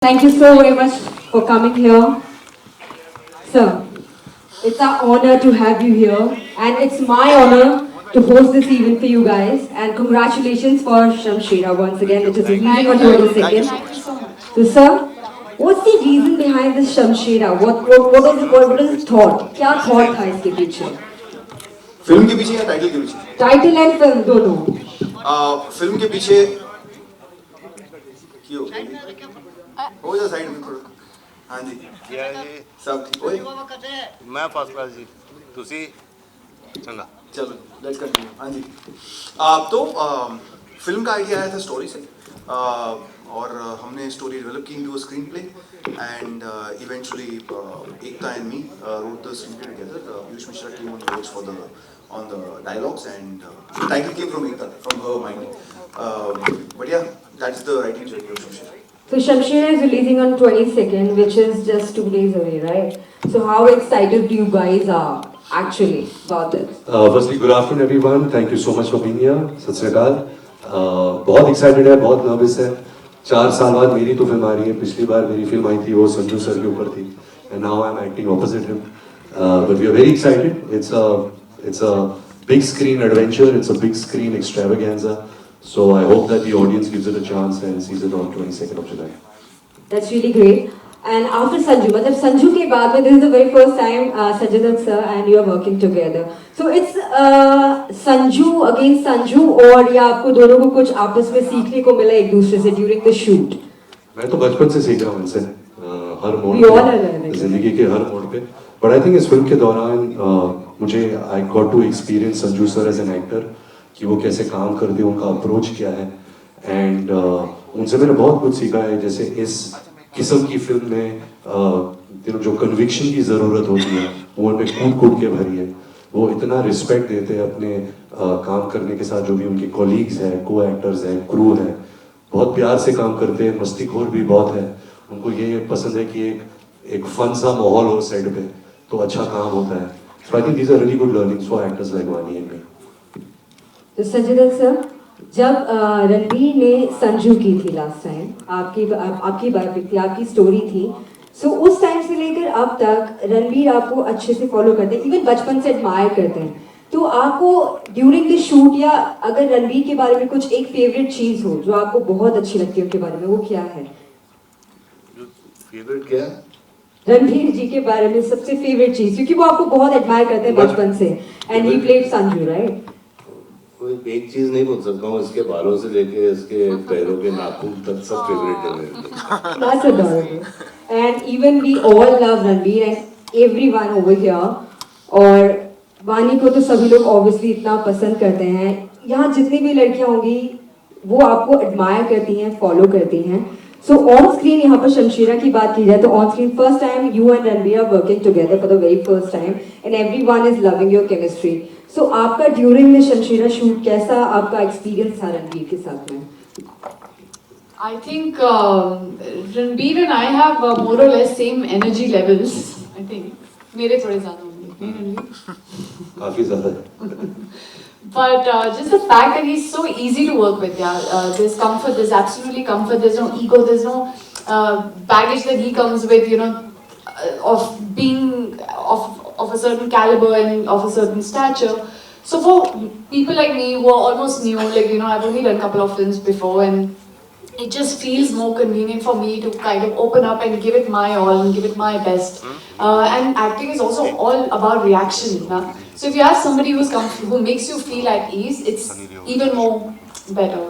Thank you so very much for coming here. Sir, it's our honor to have you here, and it's my honor to host this event for you guys. And congratulations for Shamshira once again, which is releasing on 22nd. Thank you so much. So, sir, what's the reason behind this Shamshira? What is the thought? क्या thought था इसके पीछे? Film के पीछे या title के पीछे? Title and film दोनों. फिल्म के पीछे क्यों हो जा साइड में थोड़ा. हाँ जी सब ठीक. ओए मैं फर्स्ट क्लास जी तुसी चंगा. चलो लेट्स कंटिन्यू. हाँ जी तो फिल्म का आइडिया आया था स्टोरी से और हमने स्टोरी डेवलप की into a screen play and eventually Ekta and me wrote the screenplay together. Piyush Mishra came on board for on the dialogues and the title came from Ekta, from her mind. But yeah, that's the writing journey of Shamshira. So Shamshira is releasing on 22nd, which is just 2 days away, right? So how excited you guys are actually about this? Firstly, good afternoon everyone. Thank you so much for being here. सत श्री अकाल. बहुत excited है, बहुत nervous है. 4 साल बाद मेरी तो फिल्म आ रही है. पिछली बार मेरी फिल्म आई थी वो संजू सर के ऊपर थी. And now I'm acting opposite him. But we are very excited. It's a big screen adventure. It's a big screen extravaganza. So I hope that the audience gives it a chance and sees it on 22nd of July. That's really great. And after Sanju, मतलब Sanju के बाद में this is the very first time Sanjay Dutt sir and you are working together. So it's Sanju against Sanju और या आपको दोनों को कुछ आपस में सीखने को मिला एक दूसरे से during the shoot? मैं तो बचपन से सीख रहा हूँ इनसे हर मोड़ We all are पे, learning. जिंदगी के हर मोड़ पे. But I think इस फिल्म के दौरान मुझे I got to experience Sanju sir as an actor कि वो कैसे काम करते हैं, उनका अप्रोच क्या है. एंड उनसे मैंने बहुत कुछ सीखा है. जैसे इस किस्म की फिल्म में जो कन्विक्शन की ज़रूरत होती है वो उनमें कूद कूद के भरी है. वो इतना रिस्पेक्ट देते हैं अपने काम करने के साथ. जो भी उनके कॉलीग्स हैं, को एक्टर्स हैं, क्रू है, बहुत प्यार से काम करते हैं. मस्तीखोर भी बहुत है. उनको ये पसंद है कि एक फन सा माहौल हो सेट पे तो अच्छा काम होता है. So I think these are really good learnings for actors like Vaani and me. तो संजय दत्त सर, जब रणबीर ने संजू की थी लास्ट टाइम, आपकी बायोपिक थी, आपकी स्टोरी थी. सो उस टाइम से लेकर अब तक रणबीर आपको अच्छे से फॉलो करते हैं, इवन बचपन से एडमायर करते हैं. तो आपको ड्यूरिंग द शूट या अगर रणबीर के बारे में कुछ एक फेवरेट चीज हो जो आपको बहुत अच्छी लगती है उनके बारे में, वो क्या है? फेवरेट क्या है? रणबीर जी के बारे में सबसे फेवरेट चीज, क्योंकि वो आपको बहुत एडमायर करते हैं बचपन से. And he played Sanju, right? कोई एक चीज नहीं बोल सकता हूँ. इसके बालों से लेके इसके पैरों के नाखून तक सब फेवरेट है मेरे. That's adorable. And even we all love Ranveer and everyone over here. और वानी को तो सभी लोग obviously इतना पसंद करते हैं. यहाँ जितनी भी लड़कियाँ होंगी वो आपको admire करती हैं, follow करती हैं. So on screen यहाँ पर शमशीरा की बात की जाए तो on screen first time you and Ranveer are working together for the very first time and everyone is loving your chemistry. So आपका during the शमशीरा shoot कैसा आपका experience था रणबीर के साथ में? I think Ranbir and I have more or less same energy levels. I think मेरे थोड़े ज़्यादा होंगे, नहीं Ranbir? काफ़ी ज़्यादा. But just the fact that he's so easy to work with, yeah. There's comfort, there's absolutely comfort. There's no ego, there's no baggage that he comes with, you know, of being of a certain caliber and of a certain stature. So for people like me who are almost new, like, you know, I've only done a couple of films before, and it just feels more convenient for me to kind of open up and give it my all and give it my best. And acting is also all about reaction. Huh? So if you have somebody who makes you feel at ease, it's even more better.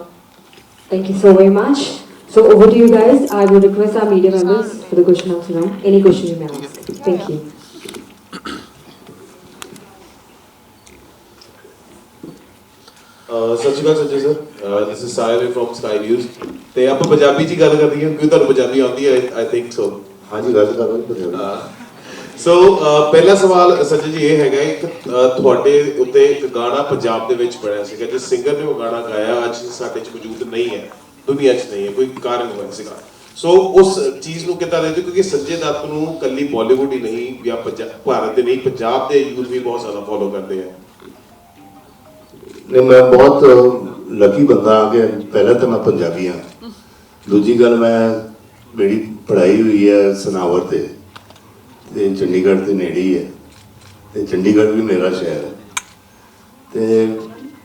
Thank you so very much. So over to you guys. I will request our media members for the question answer round. Any question you may ask. Thank you. ਸਤਿ ਸ਼੍ਰੀ ਅਕਾਲ Sanjay sir. This is Sahil from Sky News. ਤੇ ਆਪਾਂ ਪੰਜਾਬੀ 'ਚ ਗੱਲ ਕਰਦੀ ਹਾਂ ਕਿਉਂਕਿ ਤੁਹਾਨੂੰ ਪੰਜਾਬੀ ਆਉਂਦੀ ਹੈ. I think so. ਹਾਂਜੀ ਗੱਲ ਕਰ ਰਹੇ ਪੰਜਾਬੀ. ਸੋ ਪਹਿਲਾ ਸਵਾਲ ਸੰਜੇ ਜੀ ਇਹ ਹੈਗਾ, ਇੱਕ ਤੁਹਾਡੇ ਉੱਤੇ ਇੱਕ ਗਾਣਾ ਪੰਜਾਬ ਦੇ ਵਿੱਚ ਬਣਿਆ ਸੀਗਾ. ਜਿਸ ਸਿੰਗਰ ਨੇ ਉਹ ਗਾਣਾ ਗਾਇਆ ਅੱਜ ਸਾਡੇ 'ਚ ਮੌਜੂਦ ਨਹੀਂ ਹੈ, ਦੁਨੀਆ 'ਚ ਨਹੀਂ ਹੈ, ਕੋਈ ਕਾਰਨ ਹੋਇਆ ਸੀਗਾ. ਸੋ ਉਸ ਚੀਜ਼ ਨੂੰ ਕਿੱਦਾਂ ਦੇਖਦੇ, ਕਿਉਂਕਿ ਸੰਜੇ ਦੱਤ ਨੂੰ ਕੱਲੀ ਬਾਲੀਵੁੱਡ ਹੀ ਨਹੀਂ ਜਾਂ ਭਾਰਤ ਦੇ ਨਹੀਂ, ਪੰਜਾਬ ਦੇ ਯੂਥ ਵੀ ਬਹੁਤ ਜ਼ਿਆਦਾ ਫੋਲੋ ਕਰਦੇ ਆ. नहीं, मैं बहुत लकी बंदा आ गया. पहले तो मैं पंजाबी हाँ. दूजी गल मैं मेरी ਪੜ੍ਹਾਈ ਹੋਈ ਹੈ ਸਨਾਵਰ ਤੇ ਚੰਡੀਗੜ੍ਹ ਦੇ ਨੇੜੇ ਹੀ ਹੈ ਤੇ ਚੰਡੀਗੜ੍ਹ ਵੀ ਮੇਰਾ ਸ਼ਹਿਰ ਹੈ ਤੇ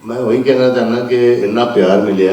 ਮੈਂ ਉਹੀ ਕਹਿਣਾ ਚਾਹੁੰਦਾ ਕਿ ਇੰਨਾ ਪਿਆਰ ਮਿਲਿਆ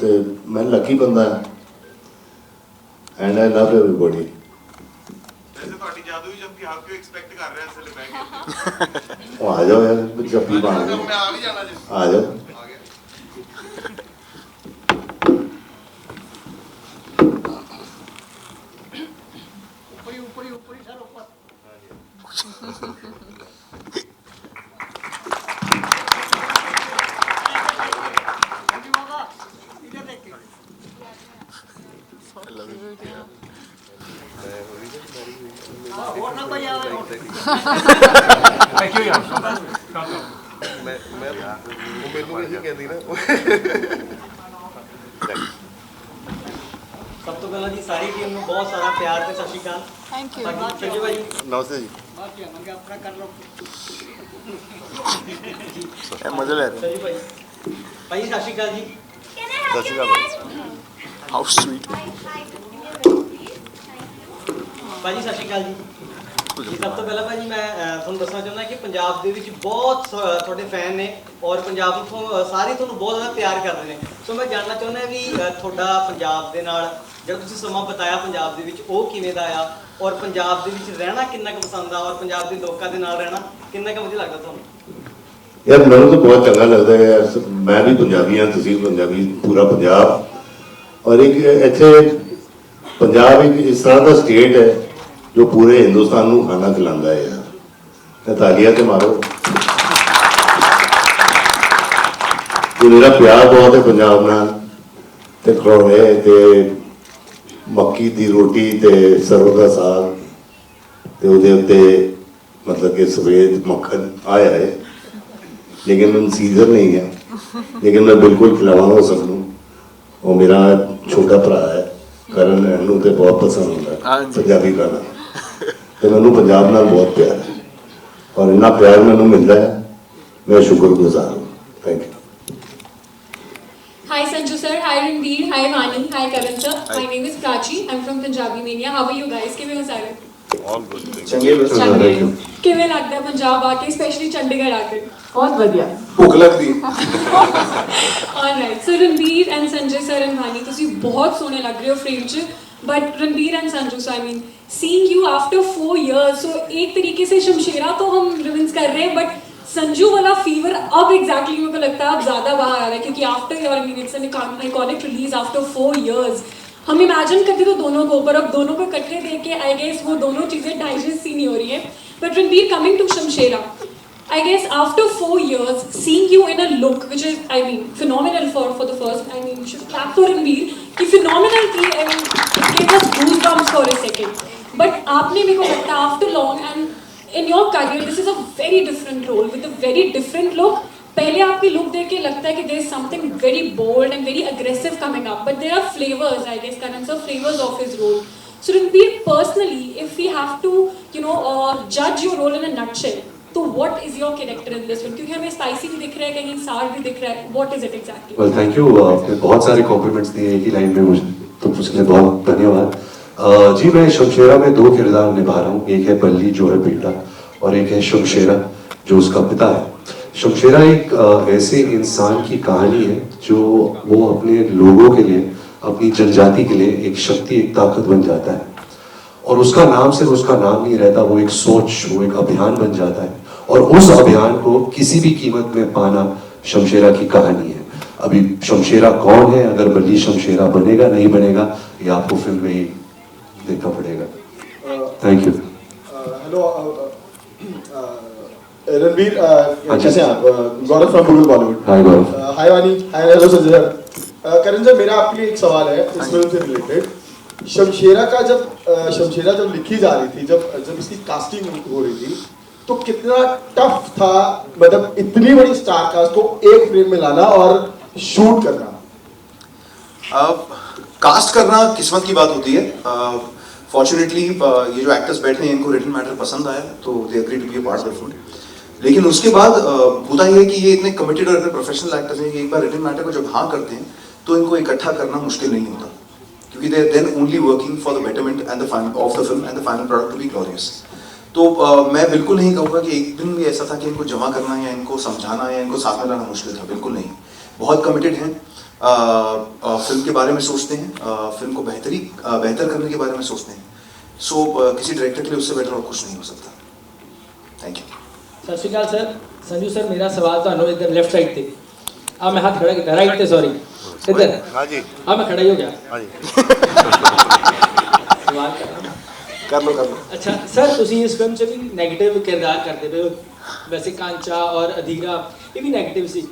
ਤੇ ਮੈਂ ਲੱਕੀ ਬੰਦਾ ਐਂਡ ਆਈ ਲਵ ਐਵਰੀਬਾਡੀ। ਵੈਸੇ ਤੁਹਾਡੀ ਜਾਦੂਈ ਜੱਫੀ ਆਪ ਕਿਉਂ ਐਕਸਪੈਕਟ ਕਰ ਰਿਹਾ ਇਸ ਵੇਲੇ ਬਹਿ ਕੇ? ਉਹ ਆ ਜਾਓ ਯਾਰ ਜੱਫੀ ਪਾਣ ਮੈਂ ਆ ਵੀ ਜਾਣਾ ਜੀ। ਆ ਜਾਓ। ਆ ਗਿਆ। ਮੈਨੂੰ ਇਹੀ ਕਹਿੰਦੀ ਨਾ। ਸਭ ਤੋਂ ਪਹਿਲਾਂ ਜੀ ਸਾਰੀ ਟੀਮ ਨੂੰ ਬਹੁਤ ਸਾਰਾ ਪਿਆਰ ਤੇ ਸਤਿ ਸ਼੍ਰੀ ਅਕਾਲ। Thank you. ਸੰਜੇ ਭਾਈ ਨਮਸਤੇ ਜੀ। ਆਪਣਾ ਕਰ ਲਓ। ਇਹ ਮਜ਼ਾ ਲੈ ਰਹੇ ਸੰਜੇ ਭਾਈ ਭਾਈ ਸਤਿ ਸ਼੍ਰੀ ਅਕਾਲ ਜੀ। ਸਤਿ ਸ਼੍ਰੀ ਅਕਾਲ। How sweet. ਭਾਜੀ ਸਤਿ ਸ਼੍ਰੀ ਅਕਾਲ ਜੀ। ਜੀ ਸਭ ਤੋਂ ਪਹਿਲਾਂ ਭਾਜੀ ਮੈਂ ਤੁਹਾਨੂੰ ਦੱਸਣਾ ਚਾਹੁੰਦਾ ਕਿ ਪੰਜਾਬ ਦੇ ਵਿੱਚ ਬਹੁਤ ਤੁਹਾਡੇ ਫੈਨ ਨੇ ਔਰ ਪੰਜਾਬ ਤੋਂ ਸਾਰੇ ਤੁਹਾਨੂੰ ਬਹੁਤ ਜ਼ਿਆਦਾ ਪਿਆਰ ਕਰਦੇ ਨੇ। ਸੋ ਮੈਂ ਜਾਣਨਾ ਚਾਹੁੰਦਾ ਵੀ ਤੁਹਾਡਾ ਪੰਜਾਬ ਦੇ ਨਾਲ ਜਿਹੜਾ ਤੁਸੀਂ ਸਮਾਂ ਬਿਤਾਇਆ ਪੰਜਾਬ ਦੇ ਵਿੱਚ ਉਹ ਕਿਵੇਂ ਦਾ ਆ ਔਰ ਪੰਜਾਬ ਦੇ ਵਿੱਚ ਰਹਿਣਾ ਕਿੰਨਾ ਕੁ ਪਸੰਦ ਆ ਔਰ ਪੰਜਾਬ ਦੇ ਲੋਕਾਂ ਦੇ ਨਾਲ ਰਹਿਣਾ ਕਿੰਨਾ ਕੁ ਵਧੀਆ ਲੱਗਦਾ ਤੁਹਾਨੂੰ? ਯਾਰ ਮੈਨੂੰ ਤਾਂ ਬਹੁਤ ਚੰਗਾ ਲੱਗਦਾ ਹੈ ਯਾਰ। ਮੈਂ ਵੀ ਪੰਜਾਬੀ ਹਾਂ, ਤੁਸੀਂ ਪੰਜਾਬੀ, ਪੂਰਾ ਪੰਜਾਬ। ਔਰ ਇੱਕ ਇੱਥੇ ਪੰਜਾਬ ਇੱਕ ਇਸ ਤਰ੍ਹਾਂ ਦਾ ਸਟੇਟ ਹੈ ਜੋ ਪੂਰੇ ਹਿੰਦੁਸਤਾਨ ਨੂੰ ਖਾਣਾ ਖਿਲਾਉਂਦਾ ਹੈ ਯਾਰ। ਤੇ ਤਾਲੀਆਂ ਤੇ ਮਾਰੋ। ਤੇ ਮੇਰਾ ਪਿਆਰ ਬਹੁਤ ਹੈ ਪੰਜਾਬ ਨਾਲ ਤੇ ਖਲੋਣੇ ਤੇ ਮੱਕੀ ਦੀ ਰੋਟੀ ਤੇ ਸਰੋਂ ਦਾ ਸਾਗ ਤੇ ਉਹਦੇ ਉੱਤੇ ਮਤਲਬ ਕਿ ਸਫੇਦ ਮੱਖਣ ਆਇਆ ਹੈ लेकिन मैं सीजन नहीं है लेकिन मैं बिल्कुल खिलावांगा सबनों। वो मेरा छोटा भरा है करण नू तो बहुत पसंद होता है पंजाबी खाना तो मैनू पंजाब नाल बहुत प्यार है और इन्ना प्यार मैनू मिलता है मैं शुक्रगुजार हूँ। Thank you. Hi Sanju sir, hi Ranveer, hi Vani, hi Karan sir. My name is Prachi. I'm from Punjabi Mania. How are you guys? ਕਿਵੇਂ ਹੋ ਸਾਰੇ? All good. ਚੰਗੇ ਕਿਵੇਂ ਲੱਗਦਾ ਪੰਜਾਬ ਆ ਕੇ, ਸਪੈਸ਼ਲੀ ਚੰਡੀਗੜ੍ਹ ਆ ਕੇ? बहुत बढ़िया। ਭੁੱਖ ਲੱਗਦੀ ਹੈ। Alright, so Ranveer and Sanjay sir and Vani, ਤੁਸੀਂ ਬਹੁਤ ਸੋਹਣੇ ਲੱਗ ਰਹੇ ਹੋ ਫਰੇਮ 'ਚ। But Ranveer and Sanju, so I mean, seeing you after 4 years, so एक तरीके से शमशेरा तो हम रिविंस कर रहे हैं, but संजू वाला फीवर अब एग्जैक्टली मेरे को लगता है अब ज़्यादा बाहर आ रहा है क्योंकि after your, I mean, it's an iconic release after 4 years. हम इमेजिन करते तो दोनों को, पर अब दोनों को इकट्ठे देख के आई गेस वो दोनों चीज़ें डाइजेस्ट सी नहीं हो रही है। But Ranbir, coming to Shamshera, I guess after 4 years, seeing you in a look which is, I mean, phenomenal for the first, I mean, you should clap for Ranveer, कि phenomenal थी, I mean, it gave us goosebumps for a second. But आपने मेरे को लगता है after long and in your career, this is a very different role with a very different look. पहले आपकी look देख के लगता है कि there is something very bold and very aggressive coming up, but there are flavors, I guess, Karan sir, flavors of his role. So Ranveer, personally, if we have to, you know, judge your role in a nutshell, तो what is your character in this one? क्योंकि हमें spicy भी दिख रहा है, कहीं सार भी दिख रहा है. What is it exactly? Well thank you. आपने बहुत सारे कॉम्प्लीमेंट्स दिए एक ही लाइन में मुझे, तो उसके लिए बहुत धन्यवाद। जी मैं शमशेरा में 2 किरदार निभा रहा हूँ। एक है बल्ली जो है बेटा और एक है शमशेरा जो उसका पिता है। शमशेरा एक ऐसे इंसान की कहानी है जो वो अपने लोगों के लिए, अपनी जनजाति के लिए एक शक्ति, एक ताकत बन जाता है और उसका नाम सिर्फ उसका नाम नहीं रहता, वो एक सोच, वो एक अभियान बन जाता है और उस अभियान को किसी भी कीमत में पाना शमशेरा की कहानी है। अभी शमशेरा कौन है, अगर बल्ली शमशेरा बनेगा नहीं बनेगा, ये आपको फिल्म में ही देखना पड़ेगा। Thank you. हेलो रणबीर, कैसे हैं आप? गौरव फ्रॉम गूगल बॉलीवुड। हाय गौरव। हाय वानी, हाय हेलो संजय सर। करण सर, मेरा आपके लिए एक सवाल है इस फिल्म से रिलेटेड। शमशेरा का जब लिखी जा रही थी, जब इसकी कास्टिंग हो रही थी, तो कितना टफ था, मतलब इतनी बड़ी स्टार कास्ट को एक फ्रेम में लाना और शूट करना? कास्ट करना किस्मत की बात होती है। फॉर्चुनेटली ये जो एक्टर्स बैठे हैं इनको रिटन मैटर पसंद आया तो they agree to be part of the film. लेकिन उसके बाद होता ही है कि ये इतने कमिटेड और इतने प्रोफेशनल एक्टर्स हैं कि एक बार रिटन मैटर को जब हाँ करते हैं तो इनको इकट्ठा करना मुश्किल नहीं होता, क्योंकि they then only working for the betterment and the final of the film and the final product to be glorious. तो मैं बिल्कुल नहीं कहूँगा कि एक दिन भी ऐसा था कि इनको जमा करना या इनको समझाना या इनको साथ में लाना मुश्किल था, बिल्कुल नहीं। बहुत कमिटेड हैं, फिल्म के बारे में सोचते हैं, फिल्म को बेहतर करने के बारे में सोचते हैं। सो किसी डायरेक्टर के लिए उससे बेटर और कुछ नहीं हो सकता। Thank you. सत श्री अकाल सर। संजू सर, मेरा सवाल ਤੁਹਾਨੂੰ इधर लेफ्ट साइड ਤੇ ਆ मैं हाथ खड़ा ਕੀਤਾ राइट ਤੇ सॉरी इधर हाँ जी आ मैं खड़ा ही हो गया हाँ जी सवाल कर रहा हूं। कर लो कर लो। अच्छा सर, ਤੁਸੀਂ ਇਸ ਫਿਲਮ 'ਚ ਵੀ 네ਗੇਟਿਵ ਕਿਰਦਾਰ ਕਰਦੇ ਪਏ ਹੋ, ਵੈਸੇ ਕਾਂਚਾ ਔਰ ਅਧੀਰਾ ਇਹ ਵੀ 네ਗੇਟਿਵ ਸੀ।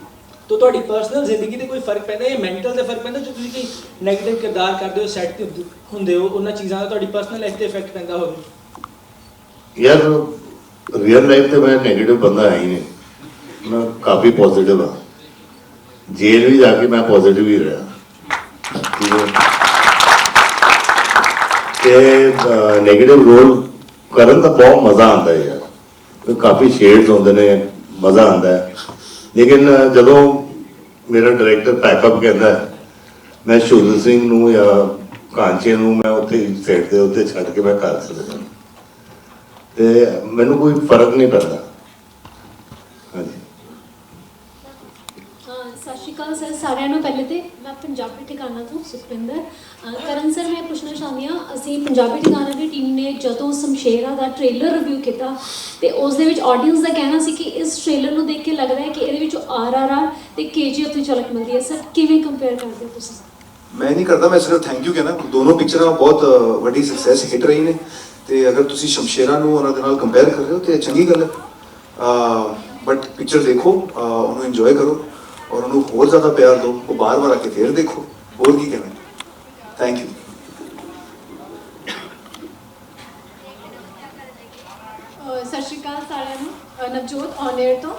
तो ਤੁਹਾਡੀ ਪਰਸਨਲ ਜ਼ਿੰਦਗੀ ਤੇ ਕੋਈ ਫਰਕ ਪੈਂਦਾ ਹੈ, ਮੈਂਟਲ ਤੇ ਫਰਕ ਪੈਂਦਾ ਜੋ ਤੁਸੀਂ ਕੋਈ 네ਗੇਟਿਵ ਕਿਰਦਾਰ ਕਰਦੇ ਹੋ, ਸੈੱਟ ਤੇ ਹੁੰਦੇ ਹੋ, ਉਹਨਾਂ ਚੀਜ਼ਾਂ ਦਾ ਤੁਹਾਡੀ ਪਰਸਨਲ ਲਾਈਫ ਤੇ ਇਫੈਕਟ ਪੈਂਦਾ ਹੋਵੇ? यार रियल लाइफ ਤੇ मैं नेगेटिव बंदा है ही नहीं, मैं काफ़ी पॉजिटिव हाँ। जेल भी जाके मैं पॉजिटिव ही रहा, ठीक है। ਤੇ ਨੈਗੇਟਿਵ ਰੋਲ ਕਰਨ ਦਾ ਬਹੁਤ ਮਜ਼ਾ ਆਉਂਦਾ ਹੈ ਯਾਰ, ਕਾਫੀ ਸ਼ੇਡਸ ਹੁੰਦੇ ਨੇ, ਮਜ਼ਾ ਆਉਂਦਾ ਹੈ। ਲੇਕਿਨ ਜਦੋਂ ਮੇਰਾ ਡਾਇਰੈਕਟਰ ਪੈਕਅਪ ਕਹਿੰਦਾ ਮੈਂ ਸ਼ੁੱਧ ਸਿੰਘ ਨੂੰ ਜਾਂ ਕਾਂਚੇ ਨੂੰ ਮੈਂ ਉੱਥੇ ਸੈਟ ਦੇ ਉੱਤੇ ਛੱਡ ਕੇ ਮੈਂ ਕਰ ਸਕਦਾ, ਤੇ ਮੈਨੂੰ ਕੋਈ ਫਰਕ ਨਹੀਂ ਪੈਂਦਾ। ਹਾਂਜੀ ਸਤਿ ਸ਼੍ਰੀ ਅਕਾਲ ਸਰ ਸਾਰਿਆਂ ਨੂੰ। ਪਹਿਲੇ ਤੇ ਮੈਂ ਪੰਜਾਬੀ ਠਿਕਾਣਾ ਤੋਂ ਸੁਖਵਿੰਦਰ। ਕਰਨ ਸਰ, ਮੈਂ ਪੁੱਛਣਾ ਚਾਹੁੰਦੀ ਹਾਂ, ਅਸੀਂ ਪੰਜਾਬੀ ਠਿਕਾਣਾ ਦੀ ਟੀਮ ਨੇ ਜਦੋਂ ਸ਼ਮਸ਼ੇਰਾ ਦਾ ਟ੍ਰੇਲਰ ਰਿਵਿਊ ਕੀਤਾ ਤੇ ਉਸ ਦੇ ਵਿੱਚ ਆਡੀਅנס ਦਾ ਕਹਿਣਾ ਸੀ ਕਿ ਇਸ ਟ੍ਰੇਲਰ ਨੂੰ ਦੇਖ ਕੇ ਲੱਗਦਾ ਹੈ ਕਿ ਇਹਦੇ ਵਿੱਚੋਂ RRR ਤੇ KGF ਦੀ ਝਲਕ ਮਿਲਦੀ ਹੈ। ਸਰ ਕਿਵੇਂ ਕੰਪੇਅਰ ਕਰਦੇ ਹੋ ਤੁਸੀਂ? मैं नहीं करता, मैं सिर्फ थैंक यू कहना। दोनों पिक्चर बहुत वड्डी सक्सैस हिट रही ने, तो अगर तुसी शमशेरा नूं उन्हां दे नाल कंपेयर कर रहे हो तो चंगी गल है। बट पिक्चर देखो, उन्होंने इंजॉय करो और उन्होंने होर ज़्यादा प्यार दो, वो बार बार आके फिर देखो, होर की कहना। Thank you. ਸਤਿ ਸ਼੍ਰੀ ਅਕਾਲ ਸਾਰਿਆਂ ਨੂੰ। ਨਵਜੋਤ ਔਨ 에ਅਰ ਤੋਂ।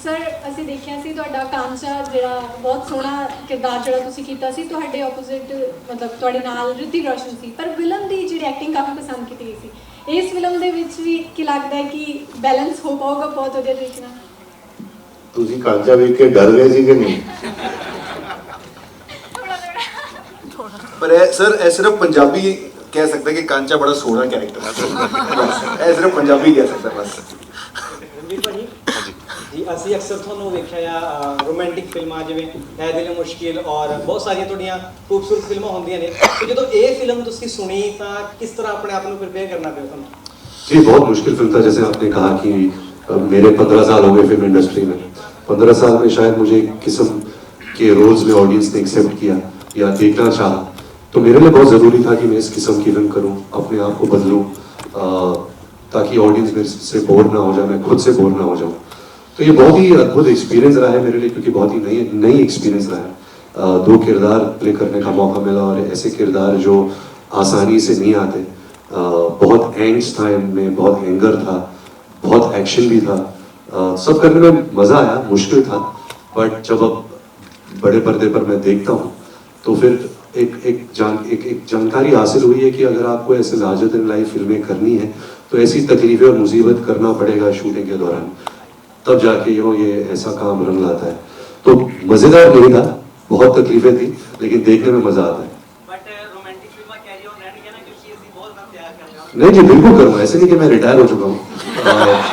ਸਰ, ਅਸੀਂ ਦੇਖਿਆ ਸੀ ਤੁਹਾਡਾ ਕਾਂਚਾ ਜਿਹੜਾ ਬਹੁਤ ਸੋਹਣਾ ਕਿਰਦਾਰ ਜਿਹੜਾ ਤੁਸੀਂ ਕੀਤਾ ਸੀ, ਤੁਹਾਡੇ ਆਪੋਜ਼ਿਟ ਮਤਲਬ ਤੁਹਾਡੇ ਨਾਲ ਰਿਤਿਕ ਰੋਸ਼ਨ ਸੀ, ਪਰ ਵਿਲਨ ਦੀ ਜਿਹੜੀ ਐਕਟਿੰਗ ਕਾਫੀ ਪਸੰਦ ਕੀਤੀ ਗਈ ਸੀ। ਇਸ ਫਿਲਮ ਦੇ ਵਿੱਚ ਵੀ ਕੀ ਲੱਗਦਾ ਹੈ ਕਿ ਬੈਲੈਂਸ ਹੋ ਪਾਊਗਾ ਬਹੁਤ ਵਧੀਆ ਤਰੀਕੇ ਨਾਲ? ਤੁਸੀਂ ਕਾਂਚਾ ਵੇਖ ਕੇ ਡਰ ਗਏ ਸੀ ਕਿ ਨਹੀਂ? पर सर ए सिर्फ पंजाबी कह सकता है कि कांचा बड़ा सोहना कैरेक्टर है, ए सिर्फ पंजाबी कह सकता है बस। ਰਣਵੀਰ ਭਾਜੀ ਜੀ, ਅਸੀਂ ਅਕਸਰ ਤੁਹਾਨੂੰ ਵੇਖਿਆ ਆ ਰੋਮਾਂਟਿਕ ਫਿਲਮਾਂ ਜਿਵੇਂ ਐ ਦਿਲ ਮੁਸ਼ਕਿਲ ਔਰ ਬਹੁਤ ਸਾਰੀਆਂ ਤੁਹਾਡੀਆਂ ਖੂਬਸੂਰਤ ਫਿਲਮਾਂ ਹੁੰਦੀਆਂ ਨੇ, ਤੇ ਜਦੋਂ ਇਹ ਫਿਲਮ ਤੁਸੀਂ ਸੁਣੀ ਤਾਂ ਕਿਸ ਤਰ੍ਹਾਂ ਆਪਣੇ ਆਪ ਨੂੰ ਪ੍ਰਿਪੇਅਰ ਕਰਨਾ ਪਿਆ ਤੁਹਾਨੂੰ? जी बहुत मुश्किल फिल्म था, जैसे आपने कहा कि मेरे 15 साल हो गए फिल्म इंडस्ट्री में। 15 साल में शायद मुझे एक किस्म के रोल्स में ऑडियंस ने एक्सेप्ट किया या देखना चाहा, तो मेरे लिए बहुत ज़रूरी था कि मैं इस किस्म की फिल्म करूं, अपने आप को बदलूं, ताकि ऑडियंस मेरे से बोर ना हो जाए, मैं खुद से बोर ना हो जाऊं। तो ये बहुत ही अद्भुत एक्सपीरियंस रहा है मेरे लिए, क्योंकि बहुत ही नई एक्सपीरियंस रहा है। 2 किरदार प्ले करने का मौका मिला, और ऐसे किरदार जो आसानी से नहीं आते। बहुत एंग्स था इनमें, बहुत एंगर था, बहुत एक्शन भी था, सब करने में मज़ा आया। मुश्किल था, बट जब अब बड़े पर्दे पर मैं देखता हूँ तो फिर एक जानकारी हासिल हुई है कि अगर आपको ऐसे लार्जर देन लाइफ फिल्में करनी है तो ऐसी तकलीफें और मुसीबत करना पड़ेगा शूटिंग के दौरान, तब जाके ये ऐसा काम रंग लाता है। तो मज़ेदार नहीं था, बहुत तकलीफें थी, लेकिन देखने में मज़ा आता है। नहीं जी, बिल्कुल करूँगा, ऐसे नहीं कि मैं रिटायर हो चुका हूँ,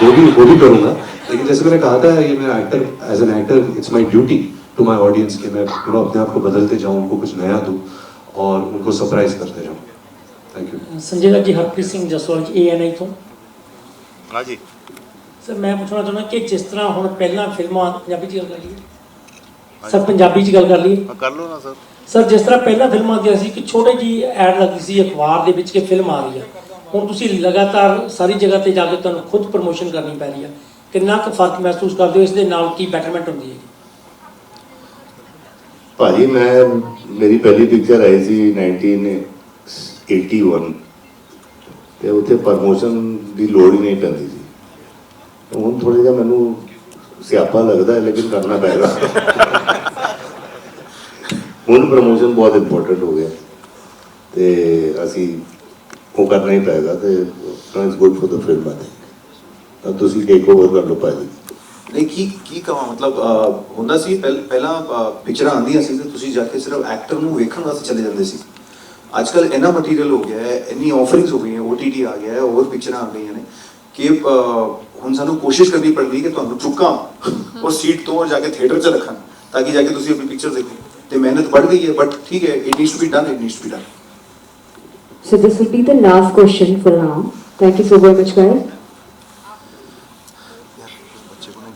वो भी करूँगा। लेकिन जैसे मैंने कहा था, ये मेरा actor, as an actor it's my duty to my audience कि मैं अपने आप को बदलते जाऊँ, उनको कुछ नया दूँ और उनको सरप्राइज करते जाऊँ। Thank you. ਸੰਜੇ ਜੀ, ਹਰਪ੍ਰੀਤ ਸਿੰਘ ਜਸਵਾਲ ANI ਤੋਂ। हाँ जी ਸਰ, ਮੈਂ ਪੁੱਛਣਾ ਚਾਹੁੰਦਾ ਕਿ ਜਿਸ ਤਰ੍ਹਾਂ ਹੁਣ ਪਹਿਲਾਂ ਫਿਲਮਾਂ ਪੰਜਾਬੀ 'ਚ ਗੱਲ ਕਰ ਲਈਏ ਸਰ, ਪੰਜਾਬੀ 'ਚ ਗੱਲ ਕਰ ਲਈਏ, कर लो ना सर। ਸਰ ਜਿਸ ਤਰ੍ਹਾਂ ਪਹਿਲਾਂ ਫਿਲਮਾਂ ਆਉਂਦੀਆਂ ਸੀ ਕਿ ਛੋਟੀ ਜੀ ਐਡ ਲੱਗਦੀ ਸੀ ਅਖਬਾਰ ਦੇ ਵਿੱਚ ਕਿ ਫਿਲਮ ਆ ਰਹੀ ਹੈ, ਹੁਣ ਤੁਸੀਂ ਲਗਾਤਾਰ ਸਾਰੀ ਜਗ੍ਹਾ ਤੇ ਜਾ ਕੇ ਤੁਹਾਨੂੰ ਖੁਦ ਪ੍ਰਮੋਸ਼ਨ ਕਰਨੀ ਪੈ ਰਹੀ ਹੈ, ਕਿੰਨਾ ਕੁ ਫਰਕ ਮਹਿਸੂਸ ਕਰਦੇ ਹੋ? ਇਸ ਦੇ ਨਾਲ ਕੀ ਬੈਟਰਮੈਂਟ ਹੁੰਦੀ ਹੈ? ਭਾਜੀ ਮੇਰੀ ਪਹਿਲੀ ਪਿਕਚਰ ਆਈ ਸੀ 1981 ਤੇ ਉੱਥੇ ਪ੍ਰਮੋਸ਼ਨ ਦੀ ਲੋੜ ਹੀ ਨਹੀਂ ਪੈਂਦੀ ਸੀ। ਹੁਣ ਥੋੜਾ ਜਿਹਾ ਮੈਨੂੰ ਸਿਆਪਾ ਲੱਗਦਾ ਹੈ, ਲੇਕਿਨ ਕਰਨਾ ਪਏਗਾ। ਹੁਣ ਪ੍ਰਮੋਸ਼ਨ ਬਹੁਤ ਇੰਪੋਰਟੈਂਟ ਹੋ ਗਿਆ ਤੇ ਅਸੀਂ ਉਹ ਕਰਨਾ ਹੀ ਪਏਗਾ, ਤੇ it's good for the film. I think ਤਾਂ ਤੁਸੀਂ ਟੇਕ ਓਵਰ ਕਰ ਲਓ ਭਾਜੀ। नहीं की कहा मतलब ਹੁੰਦਾ ਸੀ ਪਹਿਲਾਂ ਪਿਕਚਰਾਂ ਆਉਂਦੀਆਂ ਸੀ ਤੇ ਤੁਸੀਂ ਜਾ ਕੇ ਸਿਰਫ ਐਕਟਰ ਨੂੰ ਵੇਖਣ ਵਾਸਤੇ ਚਲੇ ਜਾਂਦੇ ਸੀ। आजकल इतना मटेरियल हो गया है, इतनी ऑफरिंग्स हो गई हैं, OTT आ गया है और पिक्चर आ गई हैं कि ਹੁਣ ਸਾਨੂੰ ਕੋਸ਼ਿਸ਼ ਕਰਨੀ ਪੈਂਦੀ ਕਿ ਤੁਹਾਨੂੰ ਚੁੱਕਾਂ ਉਹ ਸੀਟ ਤੋਂ ਔਰ ਜਾਕੇ ਥੀਏਟਰ 'ਚ ਰੱਖਣ ਤਾਂ ਕਿ ਜਾਕੇ ਤੁਸੀਂ ਆਪਣੀ ਪਿਕਚਰ ਦੇਖੋ ਤੇ ਮਿਹਨਤ बढ़ गई है बट ठीक है it needs to be done. So this will be the last question for now. Thank you so very much, guys.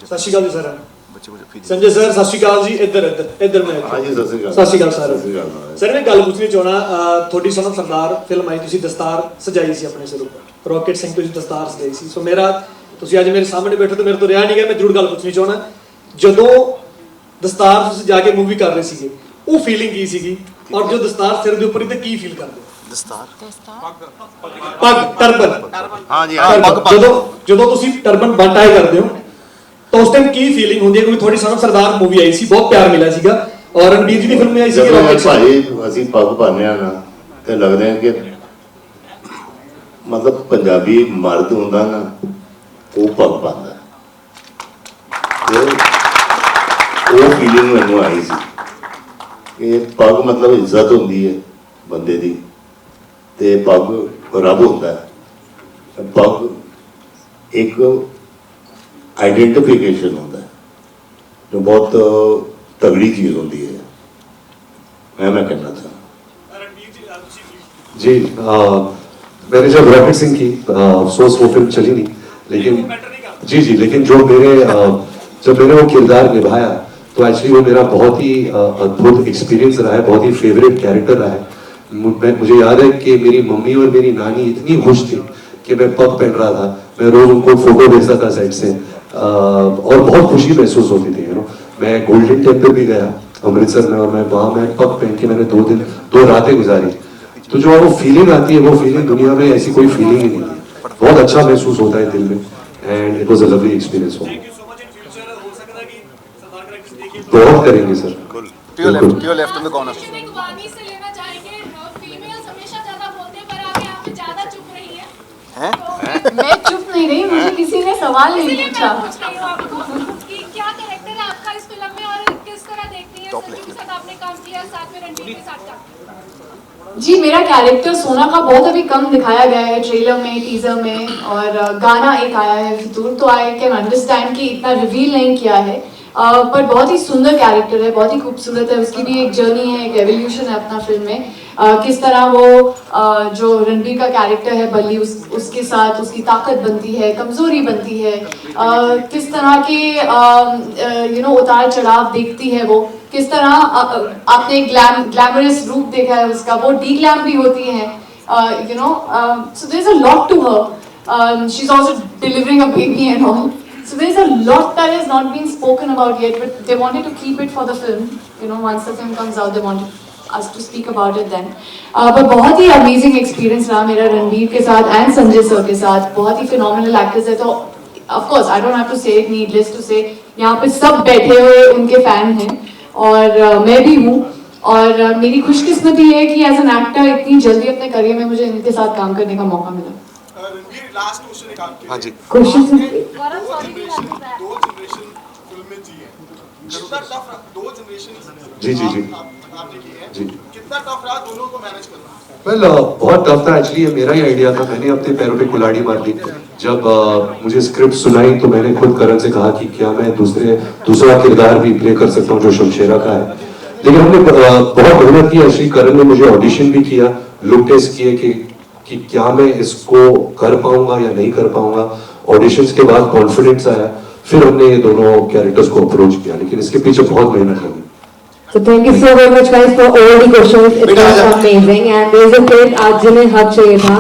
ਸਤਿ ਸ਼੍ਰੀ ਅਕਾਲ ਜੀ ਸਰ ਸੰਜੇ ਸਰ ਸਤਿ ਸ਼੍ਰੀ ਅਕਾਲ ਜੀ ਇੱਧਰ ਮੈਂ ਹਾਂਜੀ ਸਤਿ ਸ਼੍ਰੀ ਅਕਾਲ ਸਤਿ ਸ਼੍ਰੀ ਅਕਾਲ ਸਰ ਸਤਿ ਸ਼੍ਰੀ ਅਕਾਲ ਸਰ ਮੈਂ ਗੱਲ ਪੁੱਛਣੀ ਚਾਹਣਾ ਤੁਹਾਡੀ ਸਨਮ ਸਰਦਾਰ ਫਿਲਮ ਆਈ ਤੁਸੀਂ ਦਸਤਾਰ ਸਜਾਈ ਸੀ ਆਪਣੇ ਸਿਰ ਉੱਪਰ ਰੌਕਟ ਸਿੰਘ ਤੁਸੀਂ ਦਸਤਾਰ ਸਜਾਈ ਸੀ ਸੋ ਮੇਰਾ ਤੁਸੀਂ ਅੱਜ ਮੇਰੇ ਸਾਹਮਣੇ ਬੈਠੇ ਤੇ ਮੇਰੇ ਤੋਂ ਰਿਹਾ ਨਹੀਂ ਗਿਆ ਮੈਂ ਜ਼ਰੂਰ ਗੱਲ ਪੁੱਛਣੀ ਚਾਹਣਾ ਜਦੋਂ ਦਸਤਾਰ ਤੁਸੀਂ ਜਾ ਕੇ ਮੂਵੀ ਕਰ ਰਹੇ ਸੀਗੇ ਉਹ ਫੀਲਿੰਗ ਕੀ ਸੀਗੀ ਔਰ ਜੋ ਦਸਤਾਰ ਸਿਰ ਦੇ ਉੱਪਰ ਤੇ ਕੀ ਫੀਲ ਕਰਦੇ ਪੱਗ ਟਰਬਨ ਹਾਂਜੀ ਜਦੋਂ ਤੁਸੀਂ ਟਰਬਨ ਬੰਟਾਈ ਕਰਦੇ ਹੋ ਤਾਂ ਉਸ ਟਾਈਮ ਕੀ ਫੀਲਿੰਗ ਹੁੰਦੀ ਹੈ ਕਿਉਂਕਿ ਤੁਹਾਡੀ ਸਨਮ ਸਰਦਾਰ ਮੂਵੀ ਆਈ ਸੀ ਬਹੁਤ ਪਿਆਰ ਮਿਲਿਆ ਸੀਗਾ ਔਰ ਰਣਬੀਰ ਜੀ ਦੀ ਫਿਲਮ ਆਈ ਸੀ ਰੌਕਟ ਭਾਈ ਅਸੀਂ ਪੱਗ ਪਾਉਂਦੇ ਆ ਨਾ ਤੇ ਲੱਗਦਾ ਹੈ ਕਿ ਮਤਲਬ ਪੰਜਾਬੀ ਮਰਦ ਹੁੰਦਾ ਨਾ ਉਹ ਪੱਗ ਪਾਉਂਦਾ ਉਹ ਫੀਲਿੰਗ ਮੈਨੂੰ ਆਈ ਸੀ ਇਹ ਪੱਗ ਮਤਲਬ ਇੱਜ਼ਤ ਹੁੰਦੀ ਹੈ ਬੰਦੇ ਦੀ ਤੇ ਪੱਗ ਰੱਬ ਹੁੰਦਾ ਹੈ ਪੱਗ ਇੱਕ ਆਈਡੈਂਟੀਫਿकेशन होता है जो बहुत तगड़ी चीज होती है मैं कहना था जी मैंने जब रॉकेट सिंह की अफसोस वो फिल्म चली नहीं लेकिन जी लेकिन जो जब मैंने वो किरदार निभाया तो एक्चुअली वो मेरा बहुत ही अद्भुत एक्सपीरियंस रहा है बहुत ही फेवरेट कैरेक्टर रहा है मुझे याद है कि मेरी मम्मी और मेरी नानी इतनी खुश थी कि मैं पग पहन रहा था मैं रोज उनको फोटो भेजता था साइड से और बहुत खुशी महसूस होती थी मैं गोल्डन टेम्पल भी गया अमृतसर में और मैं वहाँ मैं पग पहन के मैंने 2 रातें गुजारी तो जो वो फीलिंग आती है वो फीलिंग दुनिया में ऐसी कोई फीलिंग ही नहीं है बहुत अच्छा महसूस होता है दिल में and it was a lovely experience बहुत करेंगे sir Pure left in the corner. मैं चुप नहीं रही मुझे किसी ने सवाल नहीं पूछा क्या कैरेक्टर है आपका इस फिल्म में और किस तरह देखती हैं संजू के साथ आपने काम किया साथ में रणबीर के साथ का जी मेरा कैरेक्टर सोना का बहुत अभी कम दिखाया गया है ट्रेलर में टीजर में और गाना एक आया है फितूर तो आई कैन अंडरस्टैंड कि इतना रिवील नहीं किया है पर बहुत ही सुंदर कैरेक्टर है बहुत ही खूबसूरत है उसकी भी एक जर्नी है एक एवोल्यूशन है अपना फिल्म में किस तरह वो जो रणबीर का कैरेक्टर है बल्ली उसके साथ उसकी ताकत बनती है कमजोरी बनती है किस तरह के उतार चढ़ाव देखती है वो किस तरह आपने ग्लैमरस रूप देखा है उसका वो डी ग्लैम भी होती है so there is a lot to her she is also delivering a baby and all so there's a lot that has not been spoken about yet but they wanted to keep it for the film once the film comes out they wanted us to speak about it then but बहुत ही amazing experience रहा मेरा रणबीर के साथ and Sanjay sir के साथ बहुत ही phenomenal actors है तो of course I don't have to say it needless to say यहाँ पे सब बैठे हुए उनके fan हैं और मैं भी हूँ और मेरी खुशकिस्मती है कि एज एन एक्टर इतनी जल्दी अपने करियर में मुझे इनके साथ काम करने का मौका मिला लास्ट क्वेश्चन एक आपके हाँ जी क्वेश्चन दो जनरेशन फिल्म में जी है कितना टफ रहा 2 जनरेशन जी आपने की है जी कितना टफ रहा दोनों को मैनेज करना वेल बहुत टफ था एक्चुअली ये मेरा ही आइडिया था मैंने अपने पैरों पे कुल्हाड़ी मार दी जब मुझे स्क्रिप्ट सुनाई तो मैंने खुद करण से कहा कि क्या मैं दूसरा किरदार भी प्ले कर सकता हूँ जो शमशेरा का है लेकिन हमने बहुत मेहनत की एक्चुअली करण ने मुझे ऑडिशन भी किया लुक टेस्ट किए कि क्या मैं इसको कर पाऊंगा या नहीं कर पाऊंगा ऑडिशंस के बाद कॉन्फिडेंस आया फिर हमने ये दोनों कैरेक्टर्स को अप्रोच किया लेकिन इसके पीछे बहुत मेहनत लगी So thank you so very much guys for all the questions. It was amazing and there's a kid आज जिन्हें हक चाहिए था